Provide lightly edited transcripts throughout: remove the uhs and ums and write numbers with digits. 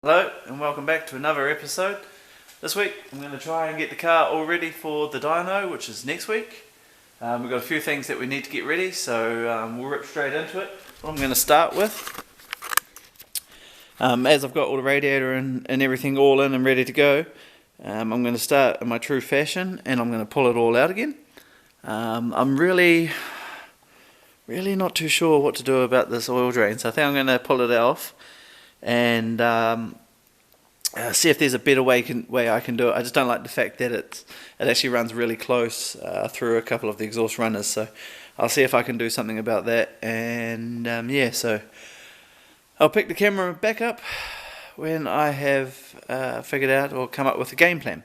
Hello and welcome back to another episode. This week I'm going to try and get the car all ready for the dyno, which is next week. We've got a few things that we need to get ready, so we'll rip straight into it. What I'm going to start with, as I've got all the radiator and everything all in and ready to go, I'm going to start in my true fashion and I'm going to pull it all out again. I'm really not too sure what to do about this oil drain, so I think I'm going to pull it off and see if there's a better way I can do it. I just don't like the fact that it actually runs really close through a couple of the exhaust runners, so I'll see if I can do something about that. And yeah, so I'll pick the camera back up when I have figured out or come up with a game plan.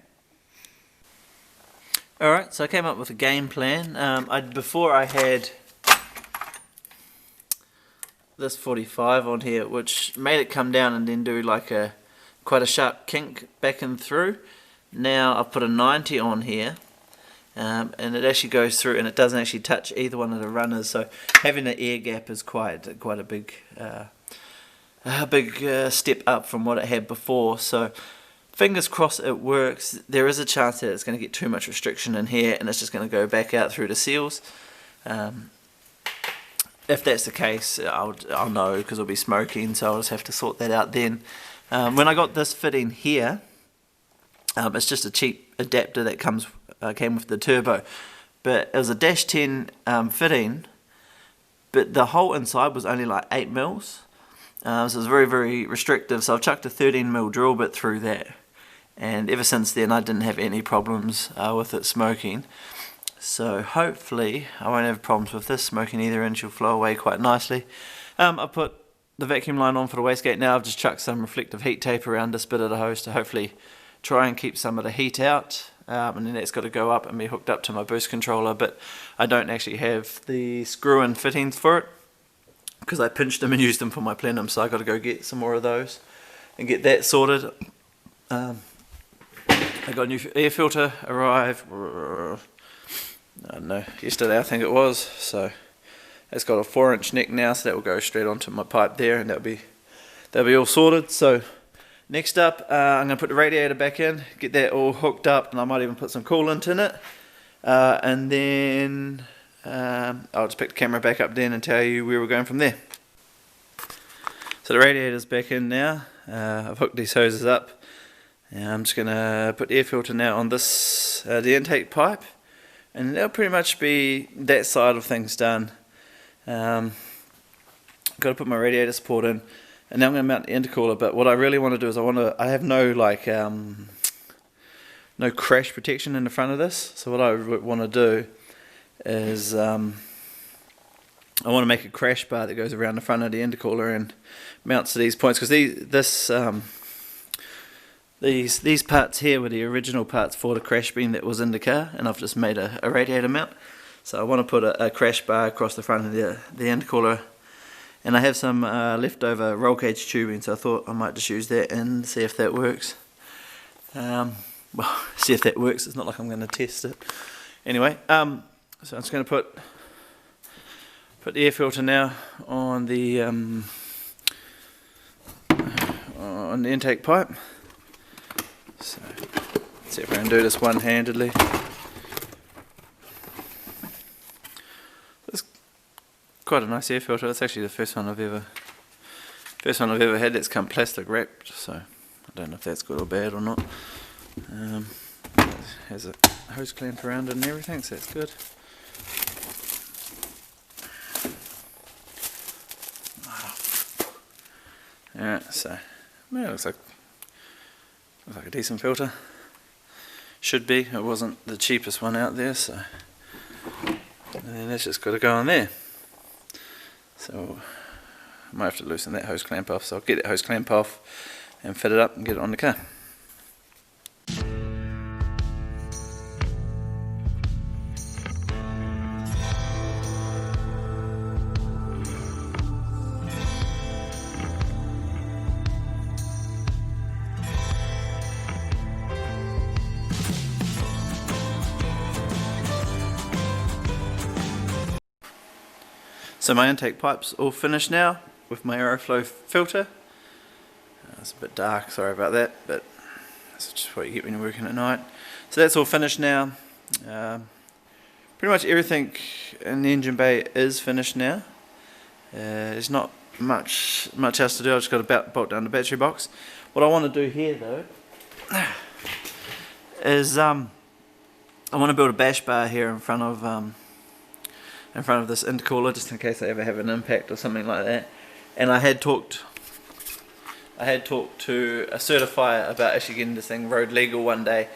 Alright, so I came up with a game plan. Before I had this 45 on here, which made it come down and then do like quite a sharp kink back and through. Now I've put a 90 on here, and it actually goes through and it doesn't actually touch either one of the runners, so having an air gap is quite a big step up from what it had before. So fingers crossed it works. There is a chance that it's going to get too much restriction in here and it's just going to go back out through the seals. If that's the case, I'll know because it'll be smoking, so I'll just have to sort that out then. When I got this fitting here, it's just a cheap adapter that came with the turbo, but it was a dash 10 fitting, but the hole inside was only like 8 mils, so it was very restrictive. So I've chucked a 13 mil drill bit through that, and ever since then I didn't have any problems with it smoking. So hopefully I won't have problems with this smoking either, and she'll flow away quite nicely. I put the vacuum line on for the wastegate now. I've just chucked some reflective heat tape around this bit of the hose to hopefully try and keep some of the heat out, and then that's got to go up and be hooked up to my boost controller, but I don't actually have the screw-in fittings for it because I pinched them and used them for my plenum, so I've got to go get some more of those and get that sorted. I got a new air filter arrive, I don't know, yesterday I think it was, so it's got a 4-inch neck now, so that will go straight onto my pipe there, and that'll be all sorted. So next up, I'm going to put the radiator back in, get that all hooked up, and I might even put some coolant in it, and then I'll just pick the camera back up then and tell you where we're going from there. So the radiator's back in now. I've hooked these hoses up, and I'm just going to put the air filter now on this the intake pipe, and that'll pretty much be that side of things done. Got to put my radiator support in, and now I'm going to mount the intercooler. But what I really want to do is I have no no crash protection in the front of this. So what I want to do is I want to make a crash bar that goes around the front of the intercooler and mounts to these points, because these parts here were the original parts for the crash beam that was in the car, and I've just made a radiator mount. So I want to put a crash bar across the front of the intercooler, and I have some leftover roll cage tubing, so I thought I might just use that and see if that works. Well, see if that works, it's not like I'm going to test it. Anyway, so I'm just going to put the air filter now on the intake pipe. So let's see if I can do this one-handedly. It's quite a nice air filter. It's actually the first one I've ever had that's come plastic wrapped, so I don't know if that's good or bad or not. It has a hose clamp around it and everything, so that's good. Alright, so yeah, it looks like a decent filter. Should be. It wasn't the cheapest one out there, so and then that's just got to go on there. So I might have to loosen that hose clamp off, so I'll get that hose clamp off and fit it up and get it on the car. So my intake pipe's all finished now with my aeroflow filter. It's a bit dark, sorry about that, but that's just what you get when you're working at night. So that's all finished now. Pretty much everything in the engine bay is finished now. There's not much else to do. I've just got to bolt down the battery box. What I want to do here though is I want to build a bash bar here in front of this intercooler, just in case I ever have an impact or something like that. And I had talked to a certifier about actually getting this thing road legal one day,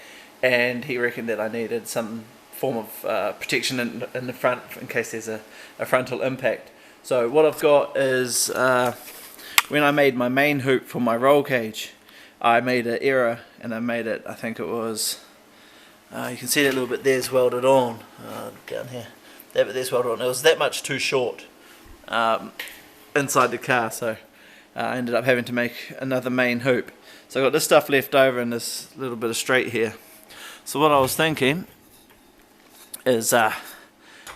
and he reckoned that I needed some form of protection in the front in case there's a frontal impact. So what I've got is, when I made my main hoop for my roll cage, I made an error, and I made it, I think it was, you can see that little bit there's welded on, down here, that bit there's welded on. It was that much too short inside the car, so I ended up having to make another main hoop. So I got this stuff left over and this little bit of straight here. So what I was thinking is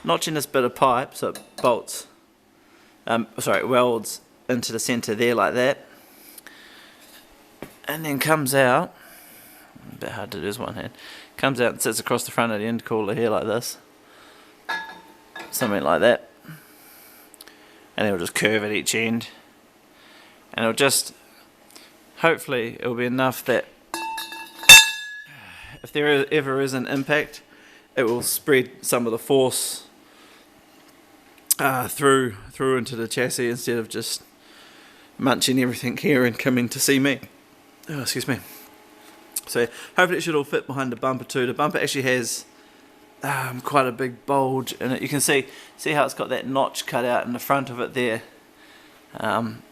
notching this bit of pipe so it bolts, welds into the centre there like that, and then comes out, a bit hard to do this one hand, comes out and sits across the front of the intercooler here like this, something like that, and it'll just curve at each end, and it'll just, hopefully it'll be enough that if there ever is an impact, it will spread some of the force through into the chassis instead of just munching everything here and coming to see me. Oh, excuse me. So hopefully it should all fit behind the bumper too. The bumper actually has quite a big bulge in it. You can see how it's got that notch cut out in the front of it there.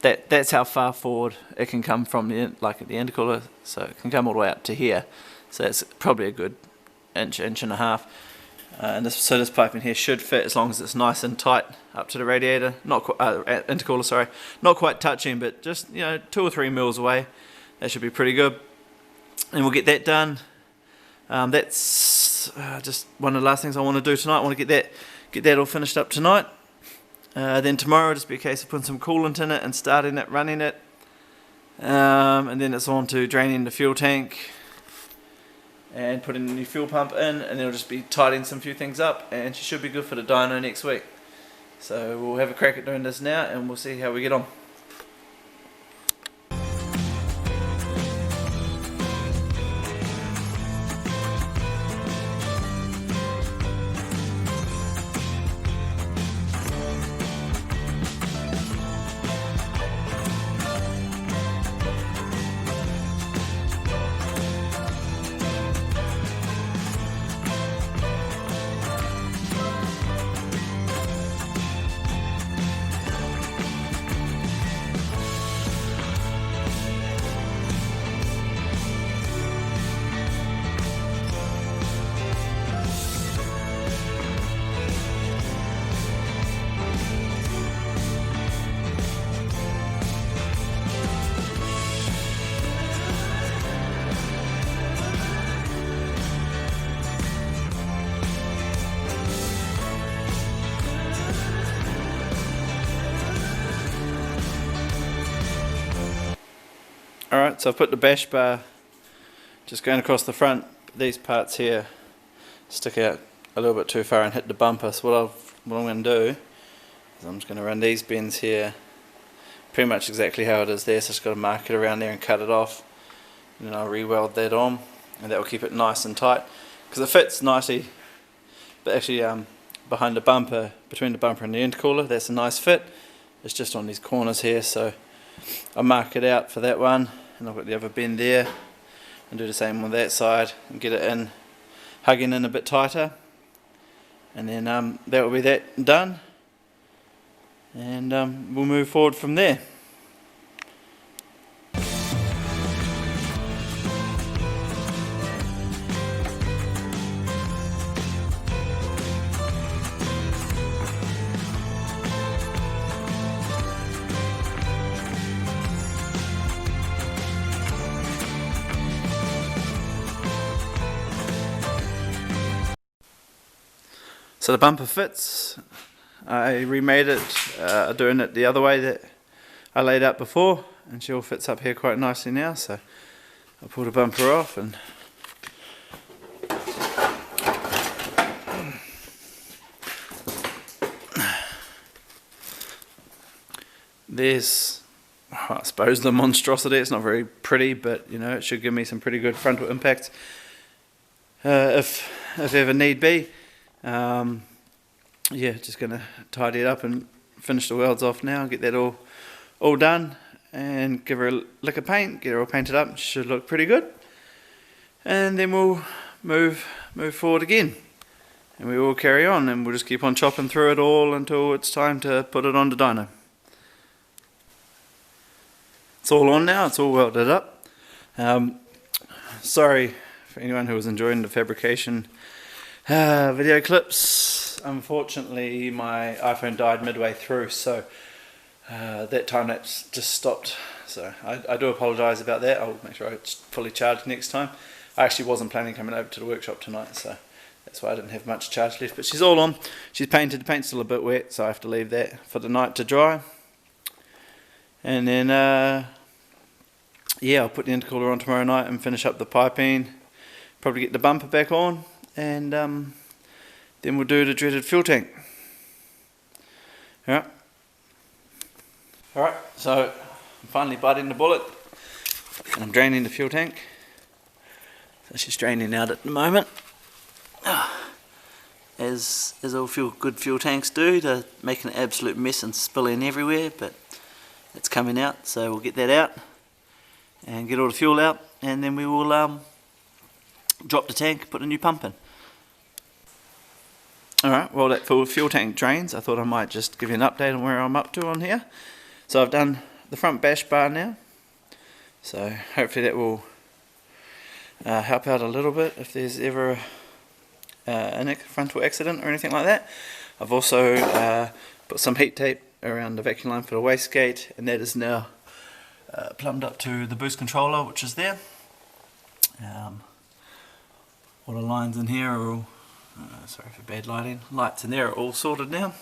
That's how far forward it can come from the intercooler. So it can come all the way up to here. So it's probably a good inch and a half. So this pipe in here should fit as long as it's nice and tight up to the radiator, intercooler, sorry, not quite touching, but just 2 or 3 mils away. That should be pretty good, and we'll get that done. That's just one of the last things I want to do tonight. I want to get that all finished up tonight. Then tomorrow it'll just be a case of putting some coolant in it and starting it, running it, and then it's on to draining the fuel tank and putting the new fuel pump in, and then it'll just be tidying some few things up, and she should be good for the dyno next week. So we'll have a crack at doing this now, and we'll see how we get on. Alright, so I've put the bash bar just going across the front. These parts here stick out a little bit too far and hit the bumper. So what I'm going to do is I'm just going to run these bends here pretty much exactly how it is there. So I've just got to mark it around there and cut it off, and then I'll re-weld that on, and that will keep it nice and tight because it fits nicely. But actually behind the bumper, between the bumper and the intercooler, that's a nice fit. It's just on these corners here, so I'll mark it out for that one, and I've got the other bend there, and do the same on that side and get it in, hugging in a bit tighter, and then that will be that done, and we'll move forward from there. So the bumper fits. I remade it, doing it the other way that I laid out before, and she all fits up here quite nicely now, so I'll pull the bumper off and there's, I suppose, the monstrosity. It's not very pretty, but you know, it should give me some pretty good frontal impact if ever need be. Yeah, just gonna tidy it up and finish the welds off now, get that all done, and give her a lick of paint, get her all painted up. Should look pretty good, and then we'll move forward again, and we will carry on, and we'll just keep on chopping through it all until it's time to put it on the dyno. It's all on now, it's all welded up. Sorry for anyone who was enjoying the fabrication video clips. Unfortunately, my iPhone died midway through, so that time lapse just stopped. So I do apologise about that. I'll make sure it's fully charged next time. I actually wasn't planning coming over to the workshop tonight, so that's why I didn't have much charge left. But she's all on. She's painted. The paint's still a bit wet, so I have to leave that for the night to dry. And then yeah, I'll put the intercooler on tomorrow night and finish up the piping. Probably get the bumper back on, and then we'll do the dreaded fuel tank. Alright, so I'm finally biting the bullet, and I'm draining the fuel tank. So she's draining out at the moment, as all good fuel tanks do. They're making an absolute mess and spilling everywhere, but it's coming out, so we'll get that out and get all the fuel out, and then we will drop the tank, put a new pump in. Alright, well, that fuel tank drains. I thought I might just give you an update on where I'm up to on here. So I've done the front bash bar now, so hopefully that will help out a little bit if there's ever a frontal accident or anything like that. I've also put some heat tape around the vacuum line for the wastegate, and that is now plumbed up to the boost controller, which is there. All the lines in here are all, sorry for bad lighting, lights in there are all sorted now.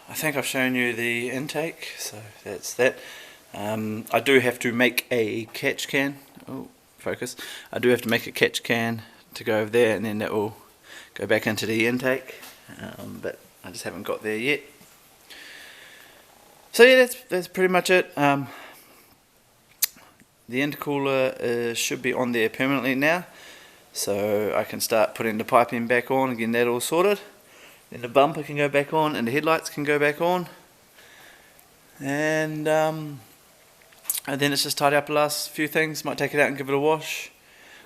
I think I've shown you the intake, so that's that. I do have to make a catch can. Oh, focus. I do have to make a catch can to go over there, and then that will go back into the intake, but I just haven't got there yet. So yeah, that's pretty much it. The intercooler should be on there permanently now, so I can start putting the piping back on and getting that all sorted. Then the bumper can go back on, and the headlights can go back on, and then it's just tidy up the last few things. Might take it out and give it a wash.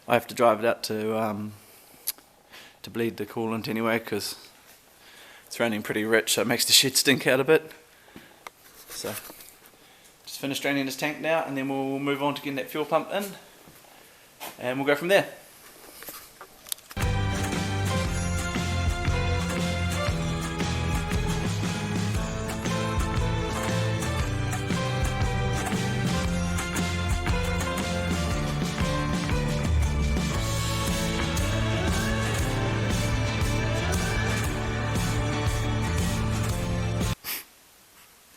I have to drive it out to bleed the coolant anyway, because it's raining pretty rich, so it makes the shed stink out a bit. So just finish draining this tank now, and then we'll move on to getting that fuel pump in, and we'll go from there.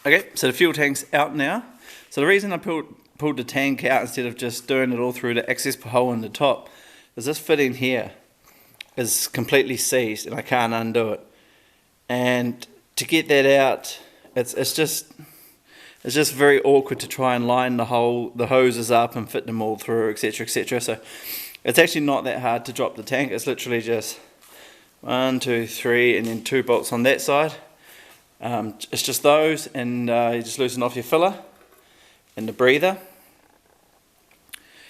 Okay, so the fuel tank's out now. So the reason I pulled the tank out instead of just doing it all through the access hole in the top is this fitting here is completely seized and I can't undo it. And to get that out, it's just very awkward to try and line the hoses up and fit them all through, etc, etc. So it's actually not that hard to drop the tank. It's literally just 1, 2, 3, and then 2 bolts on that side. It's just those, and you just loosen off your filler and the breather,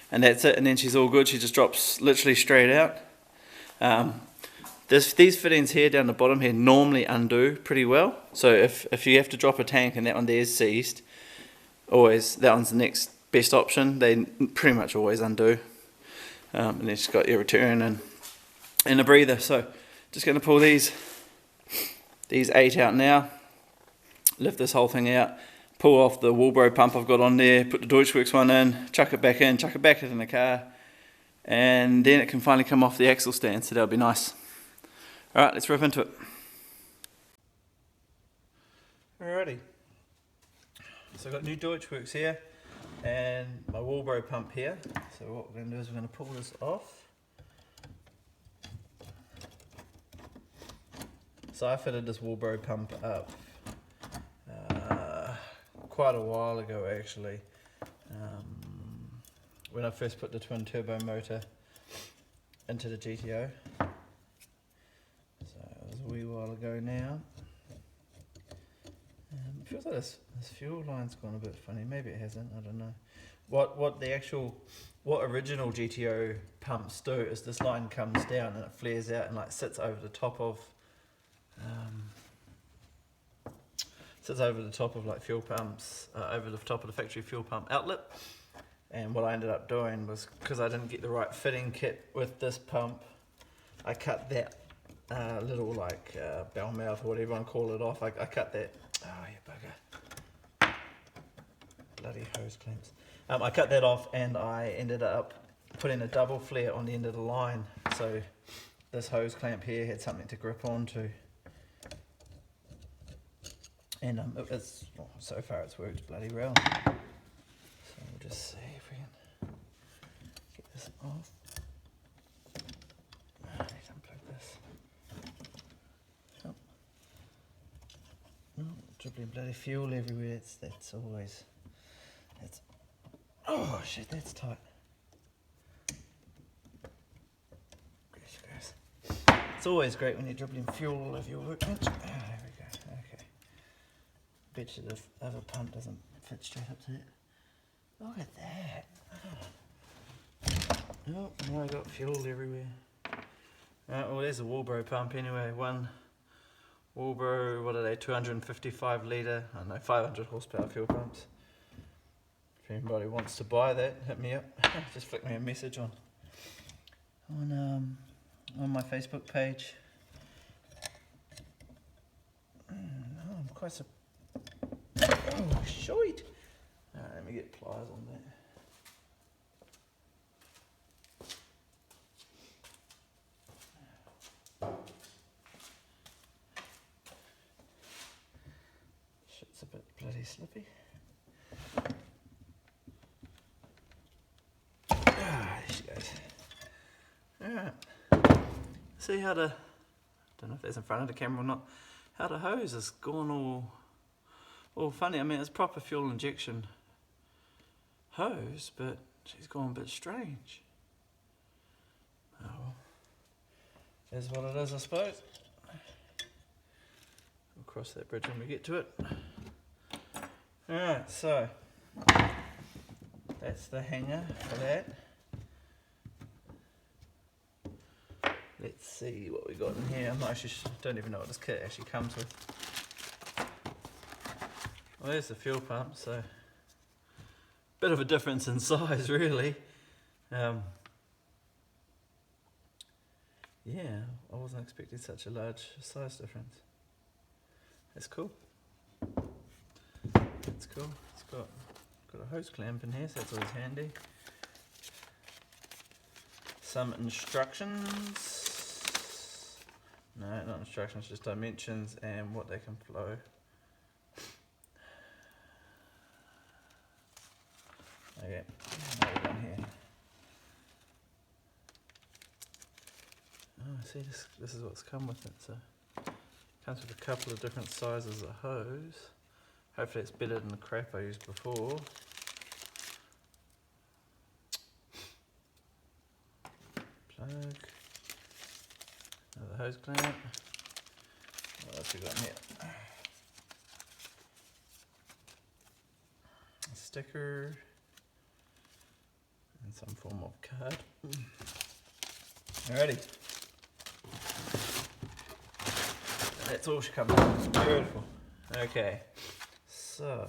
and that's it, and then she's all good. She just drops literally straight out. These fittings here down the bottom here normally undo pretty well, so if you have to drop a tank and that one there is seized, always that one's the next best option. They pretty much always undo, and then she's got your return and a breather. So just going to pull these 8 out now, lift this whole thing out, pull off the Walbro pump I've got on there, put the Deutschwerks one in, chuck it back in the car, and then it can finally come off the axle stand, so that'll be nice. Alright, let's rip into it. Alrighty. So I've got new Deutschworks here and my Walbro pump here. So what we're going to do is we're going to pull this off. So I fitted this Walbro pump up quite a while ago actually, when I first put the twin turbo motor into the GTO. So it was a wee while ago now. It feels like this fuel line's gone a bit funny. Maybe it hasn't, I don't know. What original GTO pumps do is this line comes down and it flares out and like sits over the top of like fuel pumps, over the top of the factory fuel pump outlet. And what I ended up doing was, because I didn't get the right fitting kit with this pump, I cut that little like bell mouth or whatever you want to call it off. I cut that. Oh, you bugger. Bloody hose clamps. I cut that off and I ended up putting a double flare on the end of the line. So this hose clamp here had something to grip onto. And so far it's worked bloody well. So we'll just see if we can get this off. I need to unplug this. Oh, dribbling bloody fuel everywhere. That's always. Oh shit, that's tight. It's always great when you're dribbling fuel all over your workbench. There we go. Okay. Bet you the other pump doesn't fit straight up to it. Look at that. Oh, now I got fuel everywhere. Well, there's a Walbro pump anyway. One Walbro, what are they, 255 litre, I don't know, 500 horsepower fuel pumps. If anybody wants to buy that, hit me up. Just flick me a message on my Facebook page. Oh, I'm quite oh, shite. Alright, let me get pliers on that. Shit's a bit bloody slippy. There she goes. Alright. See how the, don't know if that's in front of the camera or not, how the hose has gone all funny. I mean, it's proper fuel injection hose, but she's gone a bit strange. Oh well. Is what it is, I suppose. We'll cross that bridge when we get to it. Alright, so that's the hanger for that. Let's see what we got in here. I'm not actually, don't even know what this kit actually comes with. Well, there's the fuel pump, so bit of a difference in size, really. Yeah, I wasn't expecting such a large size difference. That's cool. That's cool. It's got a hose clamp in here, so that's always handy. Some instructions. No, not instructions, just dimensions and what they can flow. Okay, what have we done here? Oh, see, this is what's come with it. So it comes with a couple of different sizes of hose. Hopefully it's better than the crap I used before. Plug. Another hose clamp. What else we got in here? A sticker. And some form of card. Alrighty. That's all she comes with. Beautiful. Okay. So.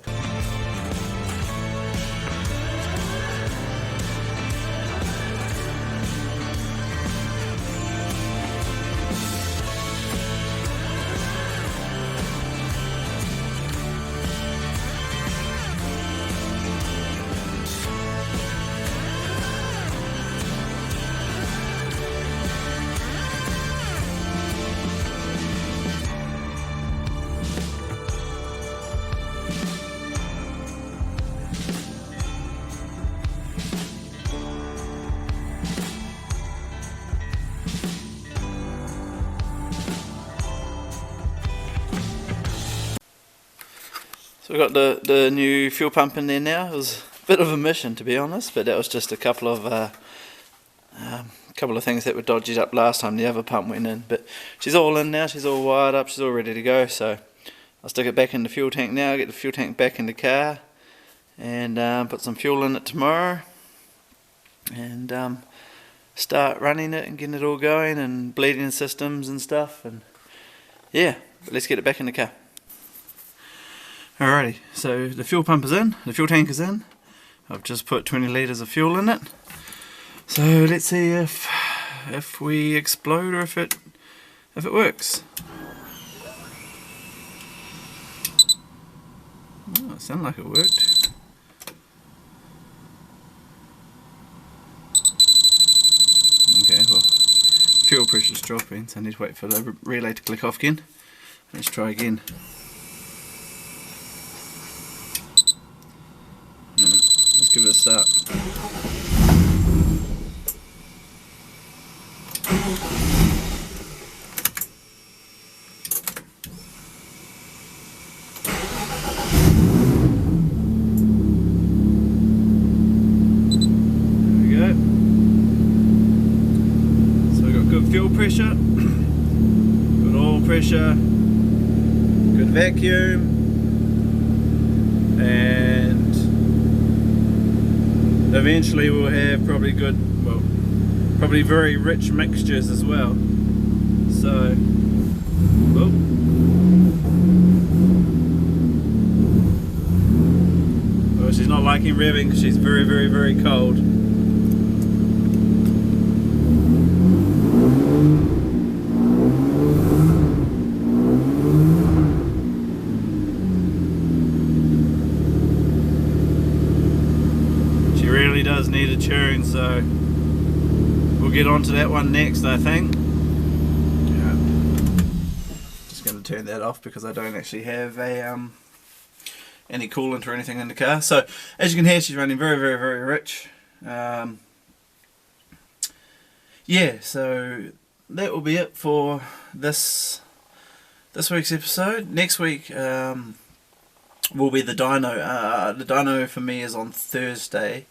So we've got the new fuel pump in there now. It was a bit of a mission, to be honest, but that was just a couple of things that were dodged up last time the other pump went in. But she's all in now, she's all wired up, she's all ready to go. So I'll stick it back in the fuel tank now, get the fuel tank back in the car, and put some fuel in it tomorrow, and start running it and getting it all going and bleeding systems and stuff. And yeah, but let's get it back in the car. Alrighty, so the fuel pump is in, the fuel tank is in. I've just put 20 litres of fuel in it. So let's see if we explode or if it works. Oh, it sounded like it worked. Okay, well, fuel pressure's dropping, so I need to wait for the relay to click off again. Let's try again. Let's give it a start. There we go. So we've got good fuel pressure, good oil pressure, good vacuum, and eventually we'll have probably probably very rich mixtures as well. So, well, she's not liking revving because she's very, very, very cold. Really does need a tune, so we'll get on to that one next, I think. Yeah. Just going to turn that off because I don't actually have a any coolant or anything in the car. So as you can hear, she's running very, very, very rich. Yeah, so that will be it for this week's episode. Next week will be the dyno. The dyno for me is on Thursday,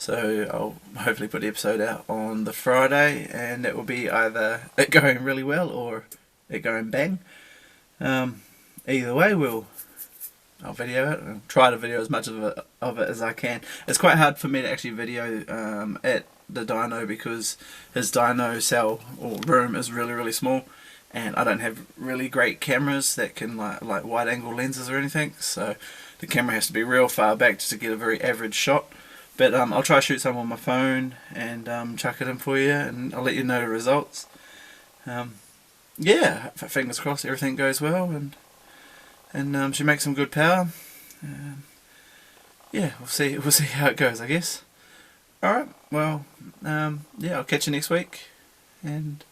so I'll hopefully put the episode out on the Friday, and it will be either it going really well or it going bang. Either way, I'll video it and try to video as much of it as I can. It's quite hard for me to actually video at the dyno because his dyno cell or room is really, really small, and I don't have really great cameras that can like wide angle lenses or anything, so the camera has to be real far back just to get a very average shot. But I'll try to shoot some on my phone and chuck it in for you, and I'll let you know the results. Yeah, fingers crossed everything goes well, and she makes some good power. Yeah, we'll see how it goes, I guess. All right, well, yeah, I'll catch you next week, and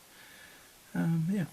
yeah.